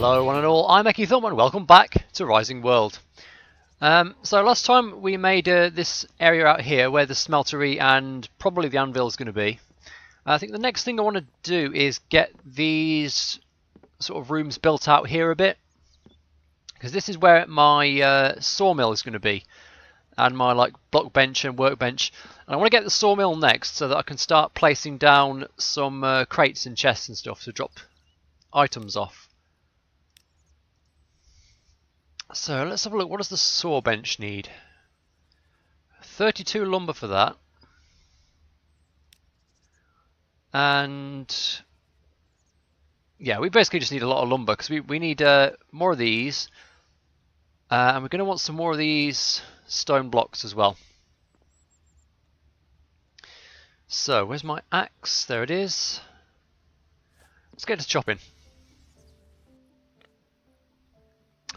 Hello one and all, I'm EkkiThump and welcome back to Rising World. So last time we made this area out here where the smeltery and probably the anvil is going to be. I think the next thing I want to do is get these sort of rooms built out here a bit, because this is where my sawmill is going to be, and my block bench and workbench. And I want to get the sawmill next so that I can start placing down some crates and chests and stuff to drop items off. So let's have a look. What does the Sawbench need? 32 lumber for that. And yeah, we basically just need a lot of lumber because we need more of these. And we're going to want some more of these stone blocks as well. So where's my axe? There it is. Let's get to chopping.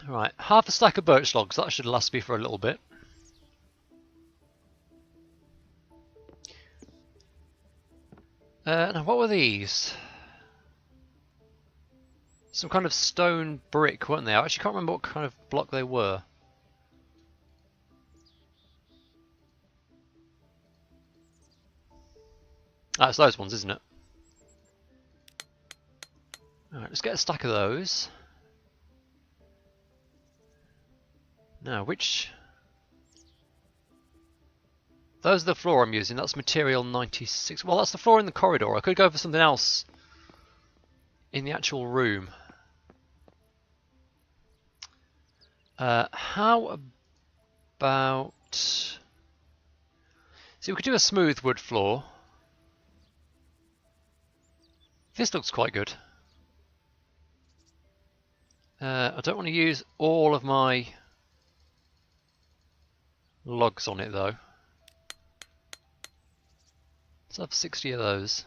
Right, half a stack of birch logs. That should last me for a little bit. Now what were these? Some kind of stone brick, weren't they? I actually can't remember what kind of block they were. Ah, it's those ones, isn't it? Alright, let's get a stack of those. Now, which... Those are the floor I'm using. That's material 96. Well, that's the floor in the corridor. I could go for something else in the actual room. How about... See, we could do a smooth wood floor. This looks quite good. I don't want to use all of my logs on it though. Let's have 60 of those.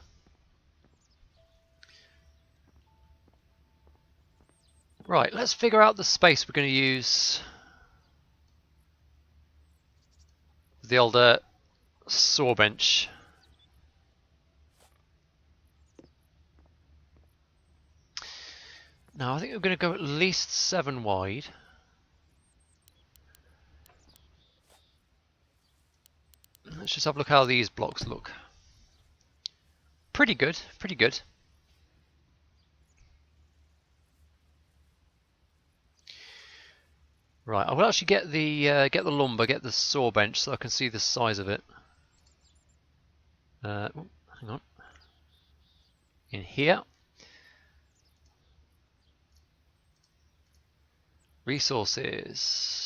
Right, let's figure out the space we're going to use the old Sawbench. Now I think we're going to go at least 7 wide. Let's just have a look how these blocks look. Pretty good, pretty good. Right, I will actually get the lumber, get the Sawbench so I can see the size of it. Hang on. In here. Resources.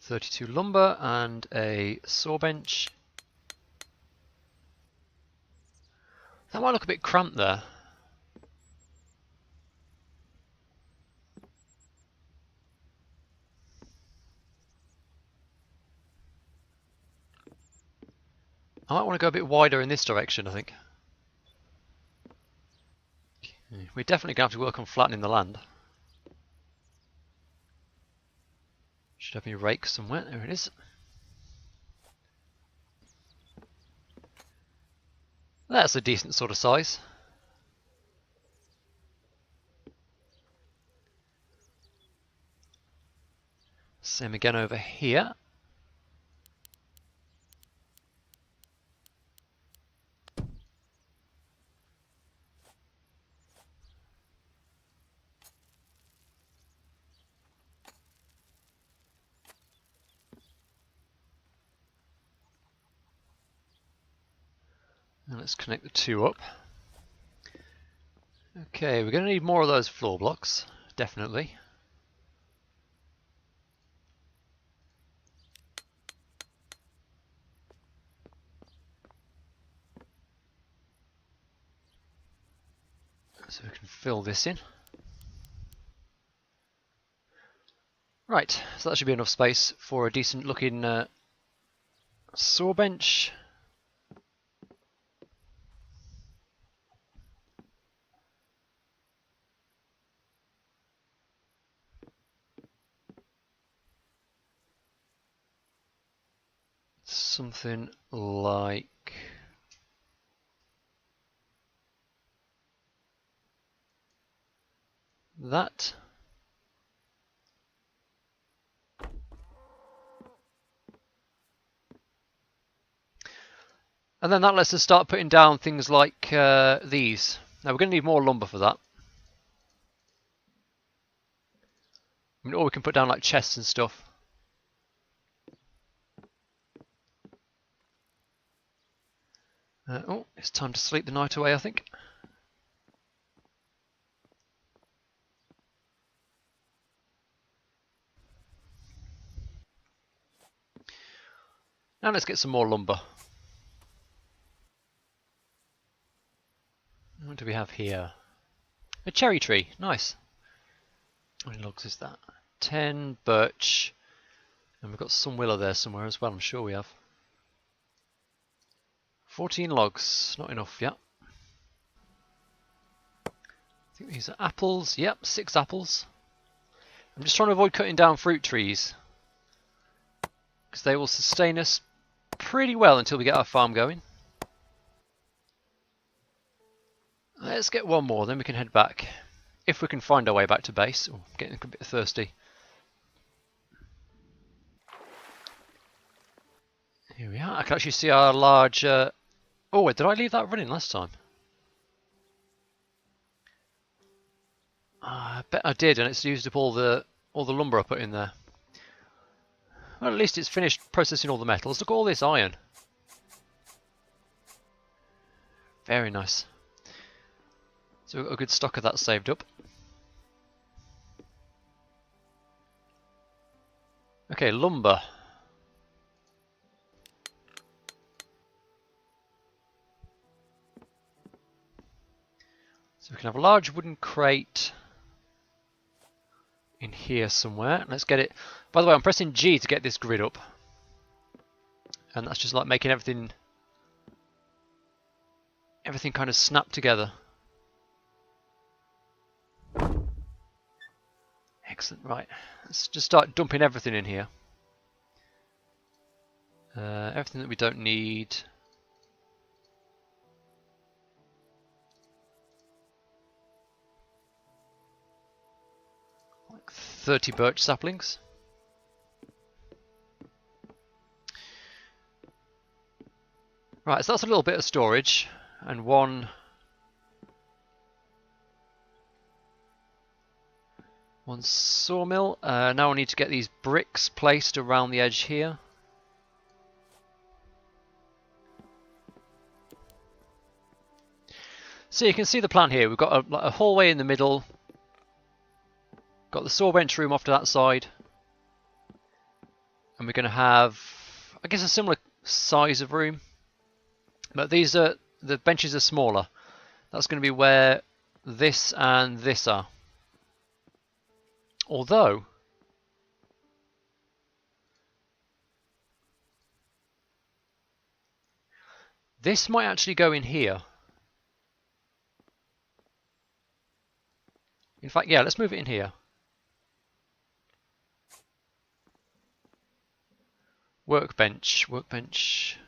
32 lumber and a Sawbench. That might look a bit cramped there. I might want to go a bit wider in this direction, I think. We're definitely going to have to work on flattening the land. Should have me rake somewhere. There it is. That's a decent sort of size. Same again over here. And let's connect the two up. Okay, we're going to need more of those floor blocks, definitely. So we can fill this in. Right, so that should be enough space for a decent looking Sawbench. Something like that. And then that lets us start putting down things like these. Now we're going to need more lumber for that. I mean, or we can put down like chests and stuff. Oh, it's time to sleep the night away, I think. Now let's get some more lumber. What do we have here? A cherry tree, nice. How many logs is that? 10 birch. And we've got some willow there somewhere as well, I'm sure we have. 14 logs, not enough yet. I think these are apples, yep, 6 apples. I'm just trying to avoid cutting down fruit trees, because they will sustain us pretty well until we get our farm going. Let's get one more, then we can head back. If we can find our way back to base. Oh, getting a bit thirsty. Here we are. I can actually see our large... Oh, wait, did I leave that running last time? I bet I did, and it's used up all the lumber I put in there. Well, at least it's finished processing all the metals. Look at all this iron. Very nice. So we've got a good stock of that saved up. Okay, lumber. So we can have a large wooden crate in here somewhere. Let's get it. By the way, I'm pressing G to get this grid up. And that's just like making everything kind of snap together. Excellent, right. Let's just start dumping everything in here. Everything that we don't need. Like 30 birch saplings. Right, so that's a little bit of storage. And one sawmill. Now I need to get these bricks placed around the edge here. So you can see the plan here. We've got a hallway in the middle. Got the Sawbench room off to that side. And we're going to have, I guess, a similar size of room. But the benches are smaller. That's going to be where this and this are. Although, this might actually go in here. In fact, yeah, let's move it in here. Workbench.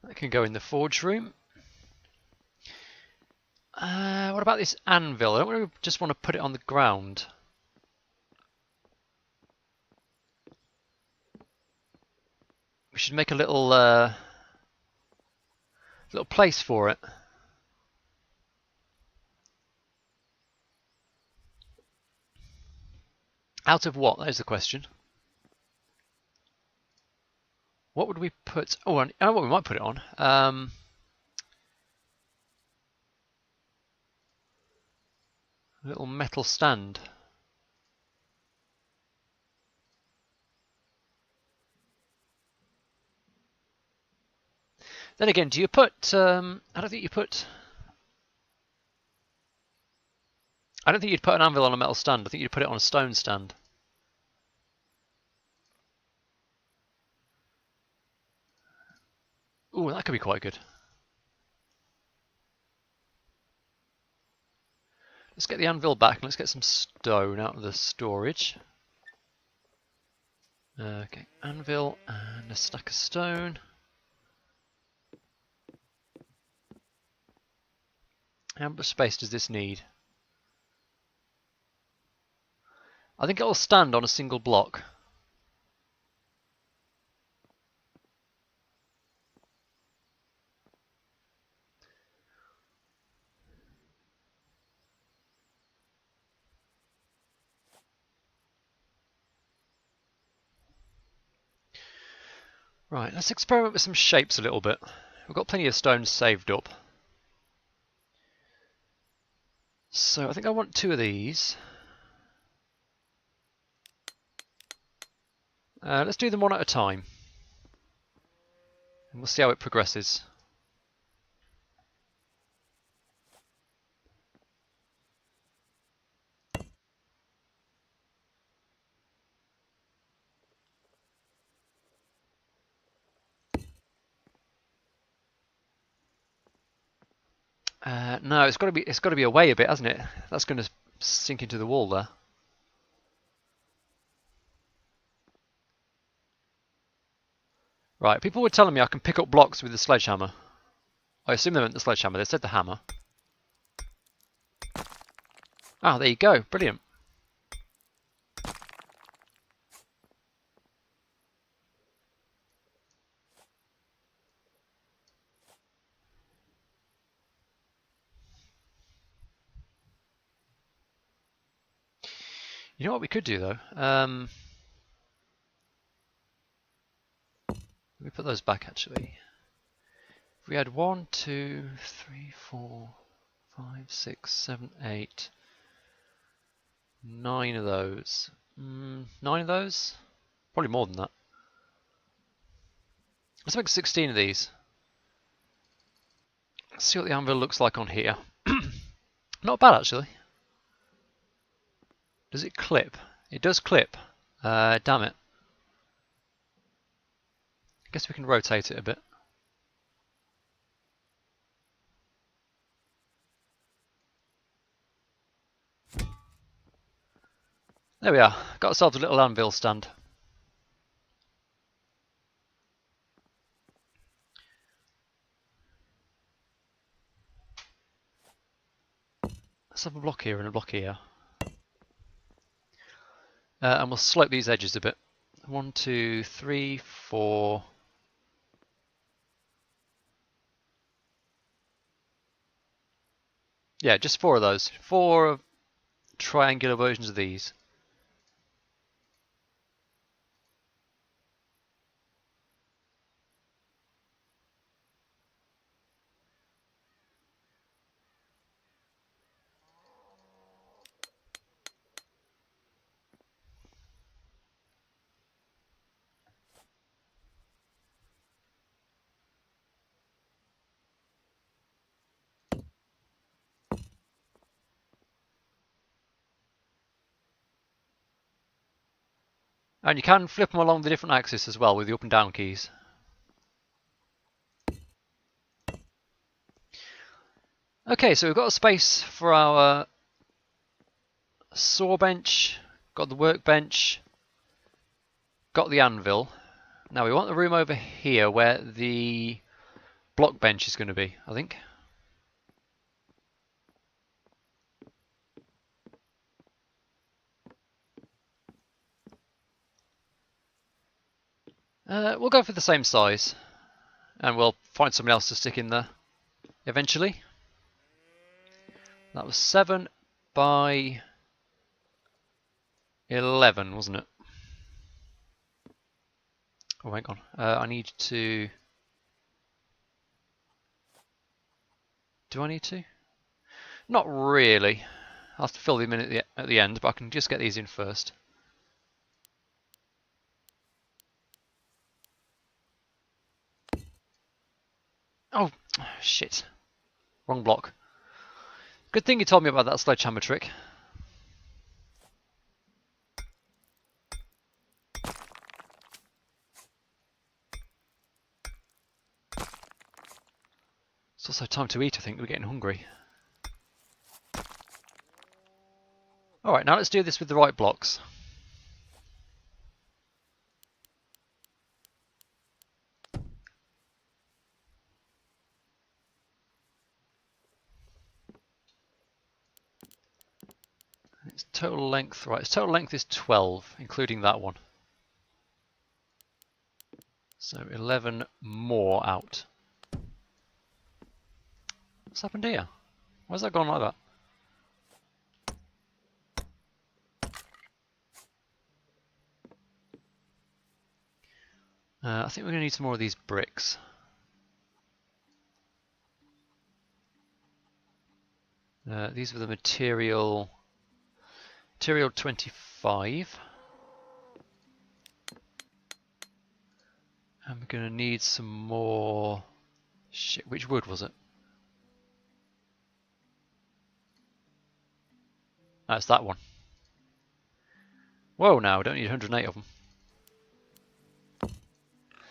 That can go in the forge room. What about this anvil? I don't really just want to put it on the ground. We should make a little place for it. Out of what? That is the question. What would we put? Oh, I know what we might put it on. A little metal stand. Then again, do you put? I don't think you put. I don't think you'd put an anvil on a metal stand. I think you'd put it on a stone stand. Ooh, that could be quite good. Let's get the anvil back and let's get some stone out of the storage. Okay, anvil and a stack of stone. How much space does this need? I think it'll stand on a single block. Right, let's experiment with some shapes a little bit. We've got plenty of stones saved up. So I think I want 2 of these. Let's do them one at a time. And we'll see how it progresses. No, it's got to be away a bit, hasn't it? That's going to sink into the wall there. Right, people were telling me I can pick up blocks with the sledgehammer. I assume they meant the sledgehammer. They said the hammer. Ah, there you go. Brilliant. You know what we could do though? Let me put those back actually. If we had 1, 2, 3, 4, 5, 6, 7, 8, 9 of those. 9 of those? Probably more than that. Let's make 16 of these. Let's see what the anvil looks like on here. Not bad actually. Does it clip? It does clip. Damn it. I guess we can rotate it a bit. There we are. Got ourselves a little anvil stand. Let's have a block here and a block here. And we'll slope these edges a bit. 1, 2, 3, 4. Yeah, just 4 of those. 4 triangular versions of these. And you can flip them along the different axes as well with the up and down keys. Okay, so we've got a space for our sawbench, got the workbench, got the anvil. Now we want the room over here where the block bench is going to be, I think. We'll go for the same size, and we'll find something else to stick in there eventually. That was 7 by 11, wasn't it? Oh, hang on. I need to... Do I need to? Not really. I'll have to fill them in at the end, but I can just get these in first. Oh, shit. Wrong block. Good thing you told me about that sledgehammer trick. It's also time to eat, I think. We're getting hungry. Alright, now let's do this with the right blocks. Its total length, right, its total length is 12, including that one. So 11 more out. What's happened here? Why's that gone like that? I think we're going to need some more of these bricks. These were the material 25. And we're going to need some more... Shit, which wood was it? That's that one. Whoa, now, we don't need 108 of them.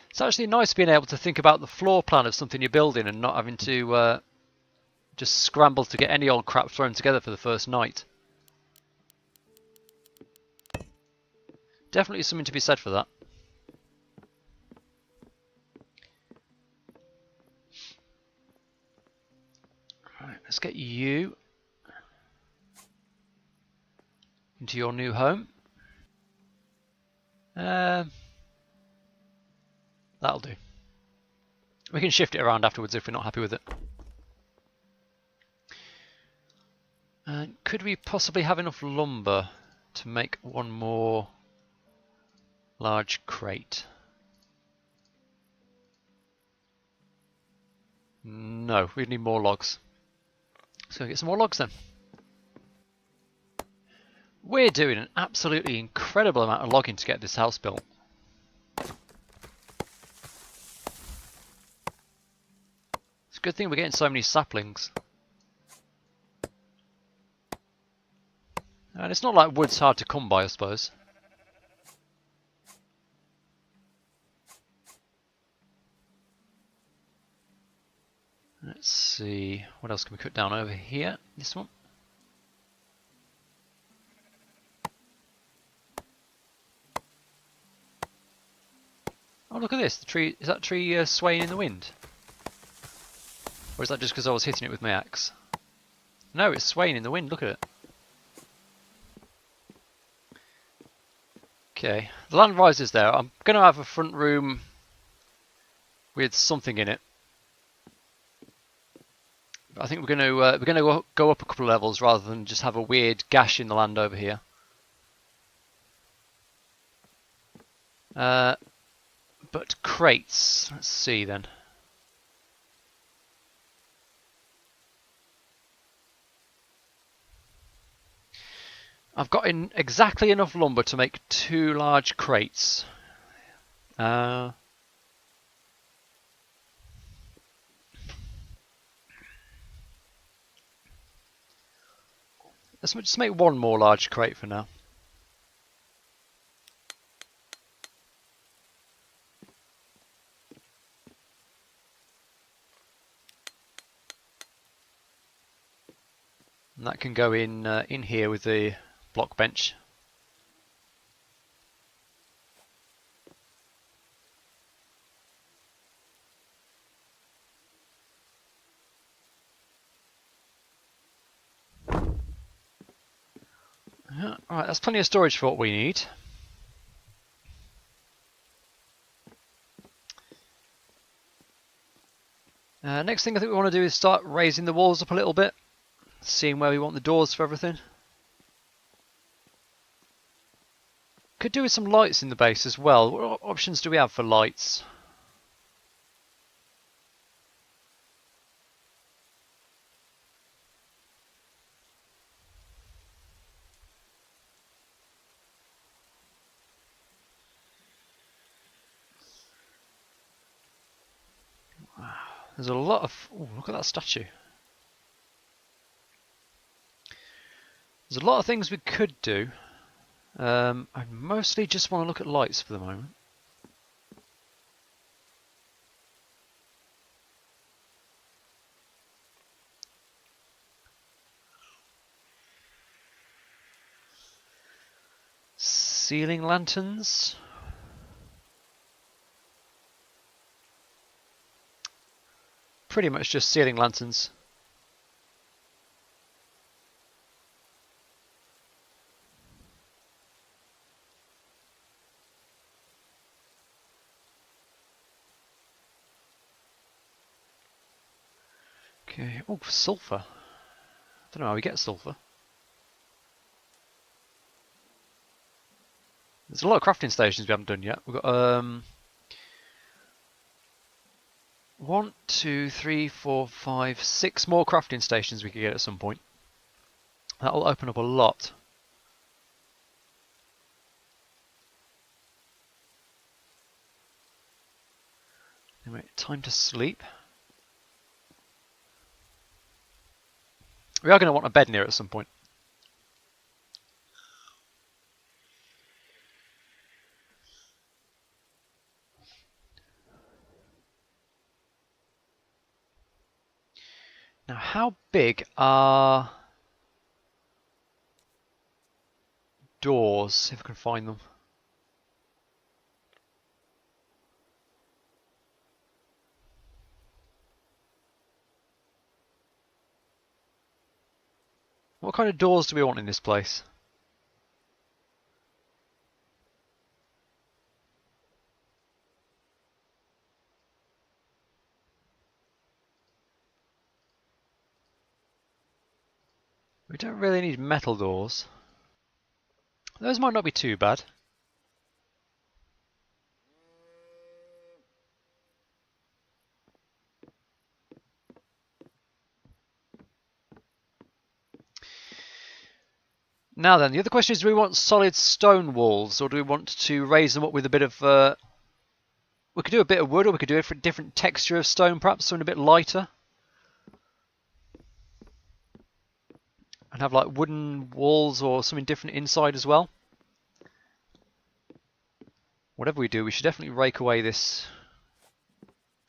It's actually nice being able to think about the floor plan of something you're building and not having to just scramble to get any old crap thrown together for the first night. Definitely something to be said for that. Right, let's get you into your new home. That'll do. We can shift it around afterwards if we're not happy with it. Could we possibly have enough lumber to make one more large crate? No, we need more logs. Let's go get some more logs then. We're doing an absolutely incredible amount of logging to get this house built. It's a good thing we're getting so many saplings. And it's not like wood's hard to come by, I suppose. Let's see, what else can we cut down over here? This one. Oh, look at this. The tree, is that tree swaying in the wind? Or is that just because I was hitting it with my axe? No, it's swaying in the wind. Look at it. Okay, the land rises there. I'm going to have a front room with something in it. But I think we're going to go up a couple of levels rather than just have a weird gash in the land over here. But crates, let's see then. I've got in exactly enough lumber to make 2 large crates. Let's just make 1 more large crate for now. And that can go in here with the block bench. Yeah, alright, that's plenty of storage for what we need. Next thing I think we want to do is start raising the walls up a little bit. Seeing where we want the doors for everything. Could do with some lights in the base as well. What options do we have for lights? Wow, there's a lot of... Oh, look at that statue. There's a lot of things we could do. I mostly just want to look at lights for the moment. Ceiling lanterns. Pretty much just ceiling lanterns. Okay, oh, sulphur. I don't know how we get sulphur. There's a lot of crafting stations we haven't done yet. We've got 1, 2, 3, 4, 5, 6 more crafting stations we could get at some point. That'll open up a lot. Anyway, time to sleep. We are going to want a bed near it at some point. Now, how big are doors, if I can find them? What kind of doors do we want in this place? We don't really need metal doors. Those might not be too bad. Now then, the other question is, do we want solid stone walls, or do we want to raise them up with a bit of... we could do a bit of wood, or we could do a different texture of stone, perhaps something a bit lighter. And have like wooden walls or something different inside as well. Whatever we do, we should definitely rake away this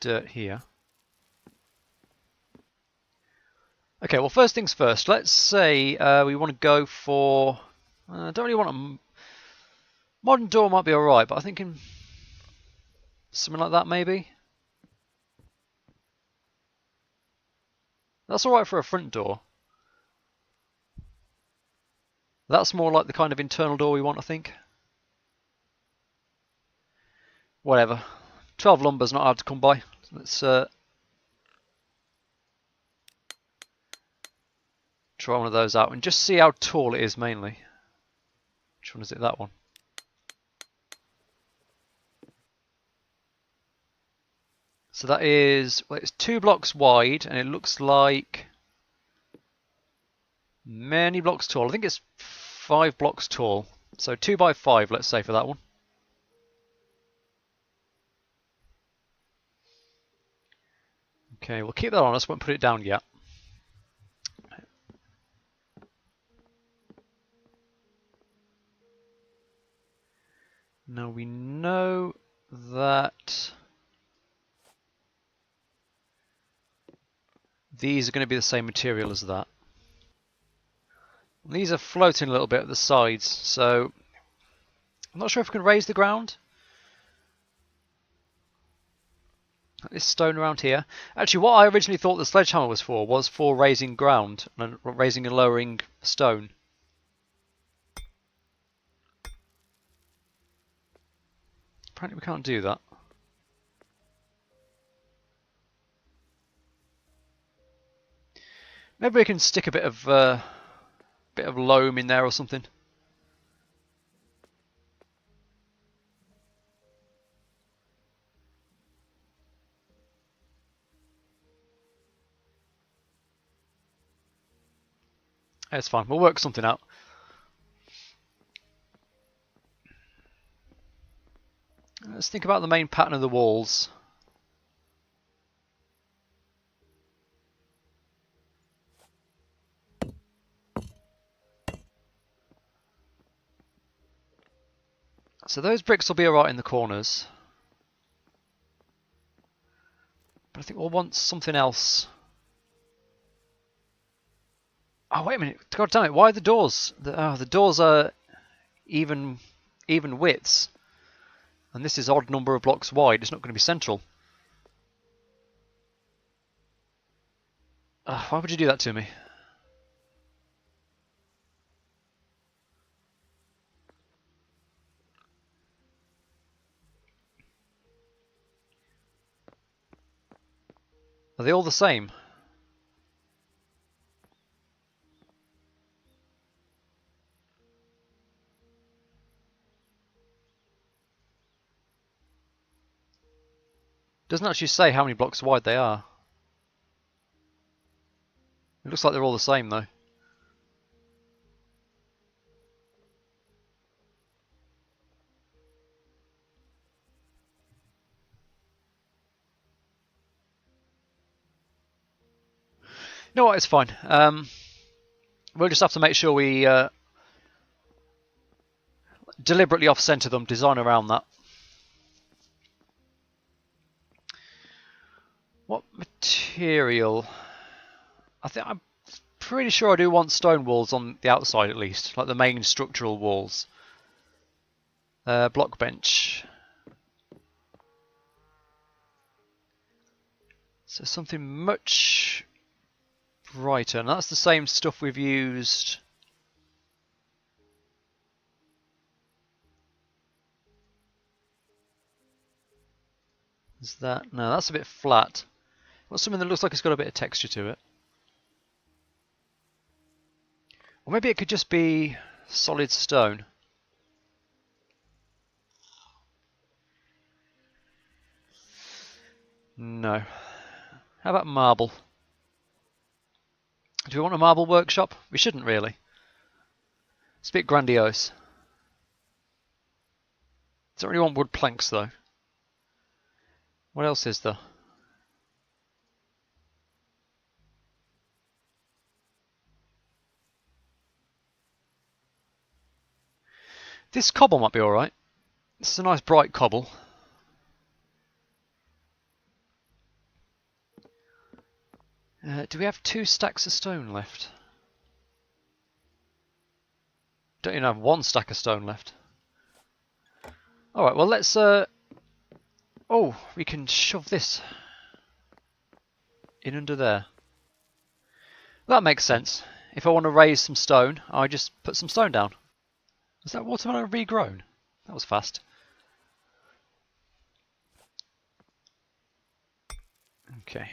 dirt here. Okay, well, first things first. Let's say we want to go for... I don't really want a... Modern door might be alright, but I'm thinking something like that maybe. That's alright for a front door. That's more like the kind of internal door we want, I think. Whatever. 12 lumber's not hard to come by. Let's try one of those out and just see how tall it is mainly. Which one is it? That one. So that is, well, it's 2 blocks wide and it looks like many blocks tall. I think it's 5 blocks tall. So 2 by 5, let's say, for that one. Okay, we'll keep that on us, won't put it down yet. Now we know that these are going to be the same material as that. These are floating a little bit at the sides, so I'm not sure if we can raise the ground. This stone around here. Actually, what I originally thought the sledgehammer was for raising ground, and raising and lowering stone. Apparently we can't do that. Maybe we can stick a bit of loam in there or something. It's fine. We'll work something out. Let's think about the main pattern of the walls. So those bricks will be alright in the corners. But I think we'll want something else. Oh, wait a minute. God damn it. Why are the doors? The doors are even even widths. And this is odd number of blocks wide. It's not going to be central. Why would you do that to me? Are they all the same? Doesn't actually say how many blocks wide they are. It looks like they're all the same though. You know what, it's fine. We'll just have to make sure we deliberately off-center them, design around that. What material? I'm pretty sure I do want stone walls on the outside at least, like the main structural walls. Block bench. So something much brighter, and that's the same stuff we've used. Is that? No, that's a bit flat. What's something that looks like it's got a bit of texture to it? Or maybe it could just be solid stone. No. How about marble? Do we want a marble workshop? We shouldn't really. It's a bit grandiose. Don't really want wood planks though. What else is there? This cobble might be alright. This is a nice bright cobble. Do we have 2 stacks of stone left? Don't even have 1 stack of stone left. Alright, well let's... Oh, we can shove this in under there. That makes sense. If I want to raise some stone, I just put some stone down. Is that watermelon regrown? That was fast. Okay.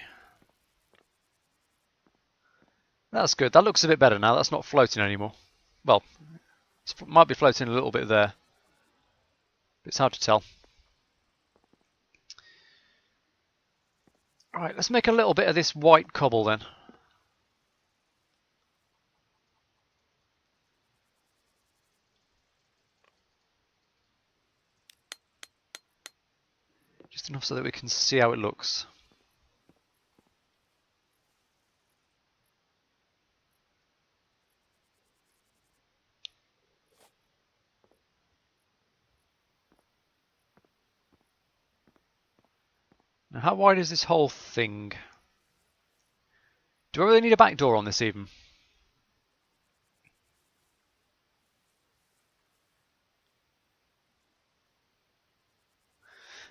That's good. That looks a bit better now. That's not floating anymore. Well, it might be floating a little bit there. It's hard to tell. Alright, let's make a little bit of this white cobble then. Just enough so that we can see how it looks. Now, how wide is this whole thing? Do I really need a back door on this even?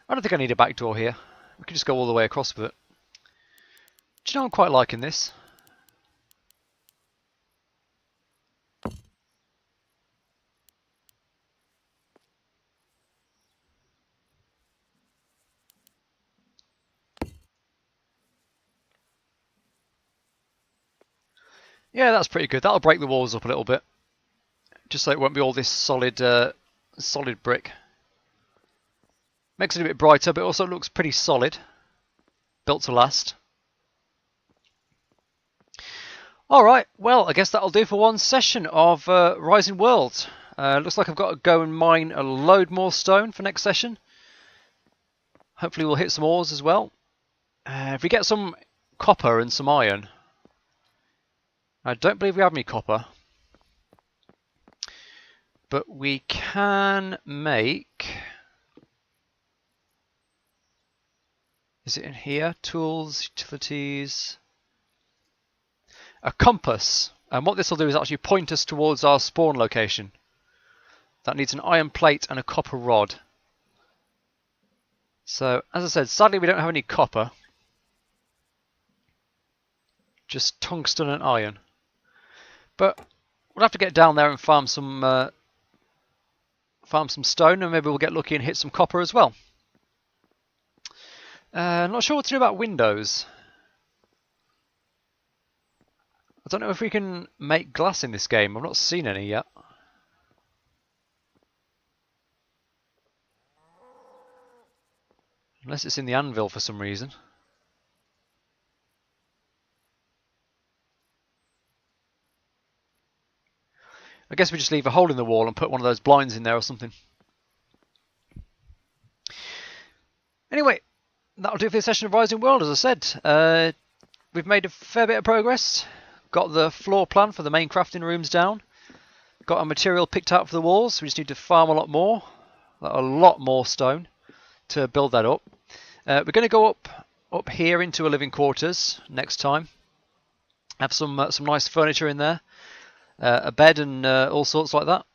I don't think I need a back door here. We can just go all the way across with it. Do you know I'm quite liking this? Yeah, that's pretty good. That'll break the walls up a little bit. Just so it won't be all this solid solid brick. Makes it a bit brighter, but also looks pretty solid. Built to last. Alright, well, I guess that'll do for one session of Rising World. Looks like I've got to go and mine a load more stone for next session. Hopefully we'll hit some ores as well. If we get some copper and some iron. I don't believe we have any copper. But we can make... Is it in here? Tools, utilities... A compass. And what this will do is actually point us towards our spawn location. That needs an iron plate and a copper rod. So, as I said, sadly we don't have any copper. Just tungsten and iron. But we'll have to get down there and farm some stone, and maybe we'll get lucky and hit some copper as well. Not sure what to do about windows. I don't know if we can make glass in this game. I've not seen any yet. Unless it's in the anvil for some reason. I guess we just leave a hole in the wall and put one of those blinds in there or something. Anyway, that'll do for this session of Rising World, as I said. We've made a fair bit of progress. Got the floor plan for the main crafting rooms down. Got our material picked out for the walls. We just need to farm a lot more stone to build that up. We're going to go up here into a living quarters next time. Have some nice furniture in there, a bed and all sorts like that.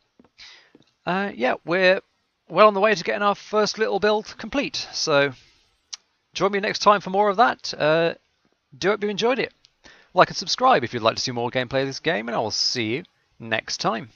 Yeah, we're well on the way to getting our first little build complete. So join me next time for more of that. Do hope you enjoyed it. Like and subscribe if you'd like to see more gameplay of this game, and I will see you next time.